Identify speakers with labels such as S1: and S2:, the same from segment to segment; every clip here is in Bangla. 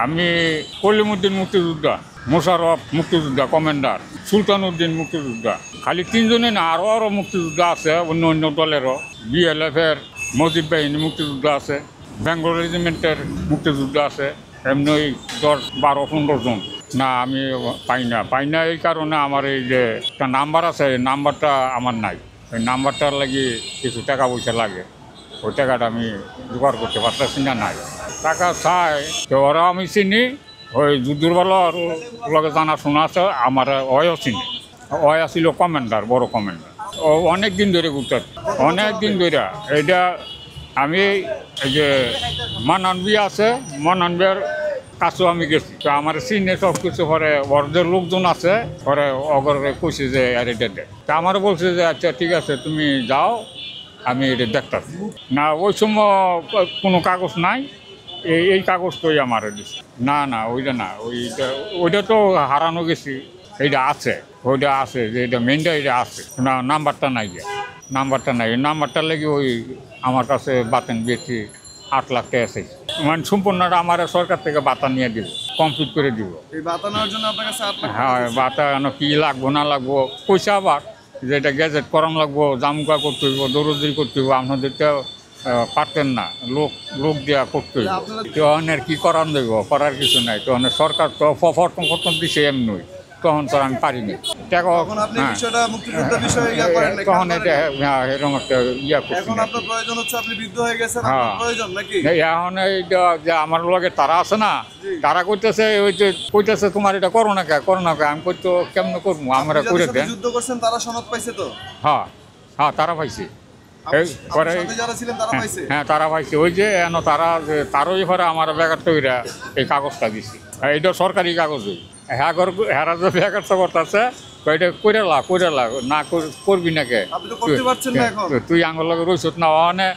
S1: আমি কলিমুদ্দিন মুক্তিযোদ্ধা, মোশাররফ মুক্তিযোদ্ধা কমান্ডার, সুলতান উদ্দিন মুক্তিযোদ্ধা। খালি তিনজনে না, আরও মুক্তিযোদ্ধা আছে অন্য অন্য দলেরও। বিএলএফ এর মজিব বাহিনী মুক্তিযোদ্ধা আছে, বেঙ্গল রেজিমেন্টের মুক্তিযোদ্ধা আছে, এমনি 10, 12, 15 জন। না আমি পাই না এই কারণে আমার এই যে একটা নাম্বার আছে, এই নাম্বারটা আমার নাই। ওই নাম্বারটার লাগি কিছু টাকা পয়সা লাগে, ওই টাকাটা আমি জোগাড় করতে পারতেছি না। নাই টাকা চাই তো ওরা আমি চিনি, ওই যুদ্ধবেলা আর লগে জানাশোনা আছে আমার। ওয়ও চিনি, ওয় আসিল কমান্ডার, বড় কমান্ডার। ও অনেক দিন ধরে ঘুরতে, অনেক দিন ধরে। এইটা আমি এই যে মানানবি আছে, মানানবির কাছেও আমি গেছি, তো আমার চিনে সব কিছু। পরে ওর যে লোকজন আছে পরে অগরে কইছে যে আর এটা দেখ, তা আমারও বলছে যে আচ্ছা ঠিক আছে তুমি যাও, আমি এটা দেখতেছি। না ওই সময় কোনো কাগজ নাই, এই কাগজটাই আমার দিচ্ছে। না না ওইটা না, ওইটা তো হারানো গেছি। এইটা আছে, ওইটা আছে যে এটা মেনটা এটা আছে না, নাম্বারটা নাই গিয়া, নাম্বারটা নাই। এই নাম্বারটা লেগে ওই আমার কাছে বাতেন বেশি 8 লাখ টাকা আছে, মানে সম্পূর্ণটা আমার সরকার থেকে বাতা নিয়ে দিব, কমপ্লিট করে দিব।
S2: এই বাতা নেওয়ার জন্য আপনার কাছে 8 লাখ টাকা
S1: হ্যাঁ, বাতা কি লাগবো না লাগবো পয়সা, আবার যেটা গ্যাজেট করানো লাগবো, জামুকা করতে হইব, দৌড়দৌড়ি করতে হইব। আপনাদের তো পারতেন না, লোক দেওয়া করতে হইব। তো অনেক কি করান দেব, করার কিছু নাই। তো অনেক সরকার তো প্রথম দিছে এমনি, তখন তো আমি পারিনি টাকা।
S2: তখন আপনি বিষয়টা মুক্তিযুদ্ধের বিষয়ে ইয়া করেন না,
S1: তখন এটা এরকম একটা ইয়া করছি
S2: এখন
S1: না।
S2: আপনার প্রয়োজন হচ্ছে, আপনি বৃদ্ধ হয়ে গেছেন,
S1: হ্যাঁ।
S2: আপনার প্রয়োজন নাকি?
S1: এখন এইটা যে আমার লগে তারা আছে না, তারা কইতেছে ওই যে কইতেছে তোমার এটা করো না কে। আমি কইতো কেমন করবো, আমরা
S2: আপনি
S1: করে
S2: যাদের সাথে
S1: দেন।
S2: যুদ্ধ করছেন তারা সনদ পাইছে তো?
S1: হ্যাঁ হ্যাঁ, তারা পাইছে। এই পরে
S2: আপনার সাথে যারা ছিলেন তারা পাইছে?
S1: হ্যাঁ তারা পাইছে। ওই যে এন তারা যে তারই পরে আমার ব্যাগার তৈরা এই কাগজটা দিছি, এইটা সরকারি কাগজই। হেরা যে ব্যাগারটা করতেছে এটা করে লাগ না করবি না কে।
S2: আপনি তো করতে পারছেন না এখন।
S1: তুই আঙুল লগে রইছত না, মানে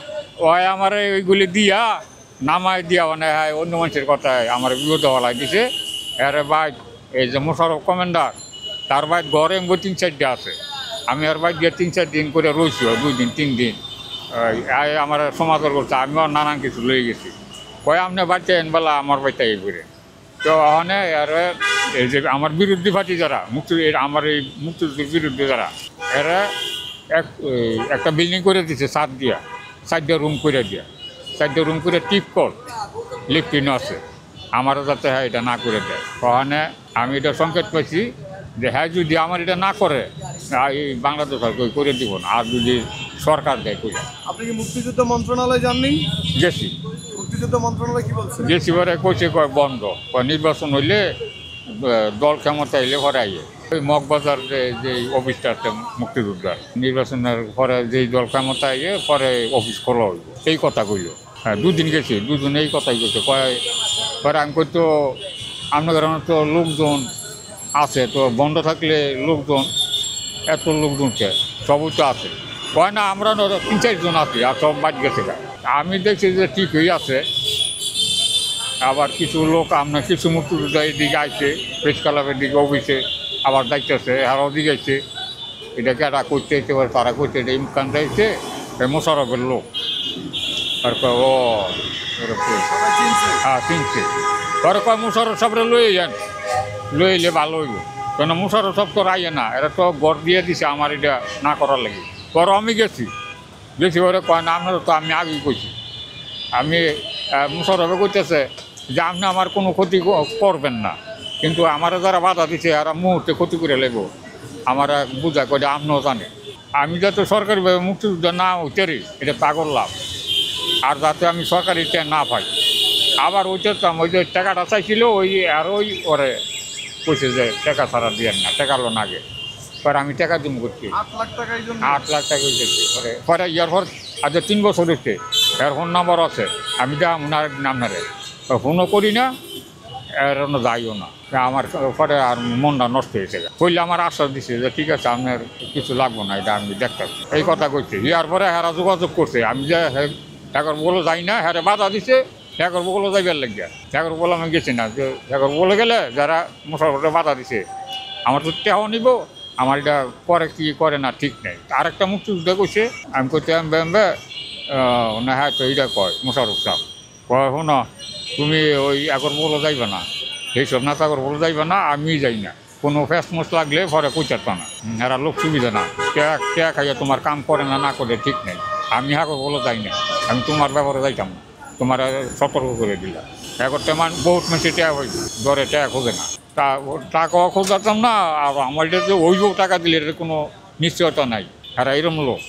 S1: ওই আমার ওইগুলি দিয়া নামাই দিয়া, মানে অন্য মানুষের কথায় আমার বিরোধ হলাই দিছে। এরে বাইক এই যে মোশাররফ কমান্ডার, তার বাইক ঘরে 3-4টা আছে। আমি আর বাইক দিয়ে 3-4 দিন করে রয়েছি, 2 দিন 3 দিন আমার সমাদর করছে। আমিও নানান কিছু লয়ে গেছি, কয় আপনি বাচ্চা এনবেলা আমার বাচ্চা এই করে। তো ওখানে আর এই যে আমার বিরোধী পার্টি যারা আমার এই মুক্তিযুদ্ধের বিরুদ্ধে যারা, এরা একটা বিল্ডিং করে দিচ্ছে, 4টা রুম করে দিয়া, 4টা রুম করে টিপ কল লিফটিনও আছে। আমারও যাতে হ্যাঁ এটা না করে দেয়। ওখানে আমি এটা সংকেত পাইছি যে হ্যাঁ যদি আমার এটা না করে, এই বাংলাদেশ আর করে দিব না। আর যদি সরকার দেয় করে।
S2: আপনি কি মুক্তিযুদ্ধ মন্ত্রণালয় জাননি?
S1: গেছি,
S2: মুক্তিযুদ্ধ মন্ত্রণালয় কি বলছে?
S1: গেছি পরে কইছে কয় বন্ধ, নির্বাচন হইলে দল ক্ষমতা এলে পরে আইয়ে। ওই মগবাজার যে অফিসটা আছে মুক্তিযোদ্ধার, নির্বাচনের পরে যেই দল ক্ষমতা আইয়ে পরে অফিস খোলা হইব, এই কথা কইল। হ্যাঁ 2 দিন গেছি, 2 জন এই কথাই কইছে। পরে আমি কইতো আপনাদের তো লোকজন আছে, তো বন্ধ থাকলে লোকজন এত লোকজনকে সবই তো আছে। কয় না আমরা 3-4 জন আছি, আর সব বাদ গেছে। আমি দেখছি যে ঠিক হয়ে আছে। আবার কিছু লোক আপনার কিছু মুক্তিযোদ্ধা এদিকে আইছে, প্রেস ক্লাবের দিকে অফিসে আবার যাইতেছে, আরও দিকে আইছে। এটাকে এরা করতে হইতে পারে, তারা করতে এটা ইমকান যাইছে মোশাররফের লোক। আর কয় ও
S2: সবাই চিনছে?
S1: হ্যাঁ চিনছে। পরে কয় মোশাররফ সবরে লয়ে যান, লয়ে এলে ভালো হইব। কেন মোশাররফ সব তো রাইয়ে না, এরা তো গড় দিয়ে দিছে আমার এটা না করার লাগে। পরে আমি গেছি পরে কয় না আপনারা তো আমি আগেই কইছি। আমি মোশাররফে কইতেছে যে আপনি আমার কোনো ক্ষতি করবেন না, কিন্তু আমার যারা বাধা দিচ্ছে এরা মুহূর্তে ক্ষতি করে লাগবো। আমার বোঝা করে আপনিও জানে। আমি যাতে সরকারিভাবে মুক্তিযুদ্ধ না হইতে এটা পাগল লাভ, আর যাতে আমি সরকারি না পাই। আবার ওইটা ওই যে টাকাটা চাইছিল, ওই আর ওই ওরে কইছে যে টাকা ছাড়া দিয়েন না, টাকা লোন আগে। পরে আমি টাকা দিম করছি
S2: 8 লাখ টাকা এই জন্য?
S1: 8 লাখ টাকা হয়েছে। পরে ইয়ার পর আজ 3 বছর হচ্ছে, এর ফোন নাম্বার আছে। আমি যা আপনারে ফোনও করি না, এর যাইও না। আমার পরে আর মনটা নষ্ট হয়েছে। কইলে আমার আশ্বাস দিছে যে ঠিক আছে আপনার কিছু লাগবো না, এটা আমি দেখতাম, এই কথা কইছে। ইয়ার পরে হেরা যোগাযোগ করছে, আমি যে একর বলে যাই না, হ্যাঁ বাধা দিছে। একর বলে যাইবার লাগিয়া, একর বলে আমি গেছি না। যে একর বলে গেলে যারা মোশাররফে বাধা দিছে, আমার তো টেহাও নিব, আমার এটা করে কি করে না ঠিক নেই। আরেকটা মুক্তিযুদ্ধ কইছে, আমি কইতে না হ্যাঁ তো এইটা কয় মোশাররফ সাহেব কয় শোনো তুমি ওই একর বলে যাইবে না, এইসব না তাগর বলে যাইবে না, আমি যাই না। কোনো ফ্যাসমস লাগলে পরে কইচারত না, এরা লোক সুবিধা না, ট্যা খাইয়া তোমার কাম করে না না করে ঠিক নেই। আমি হাগর বলে যাই না, আমি তোমার ব্যাপারে যাইতাম না, তোমার সতর্ক করে দিলাম। এখন তেমন বহুত মেশি ট্যা হইব, দরে ট্যা খোঁজে না, টাকাও খোঁজাতাম না। আর আমার যে ওই টাকা দিলে এর কোনো নিশ্চয়তা নাই, এরা এরম লোক।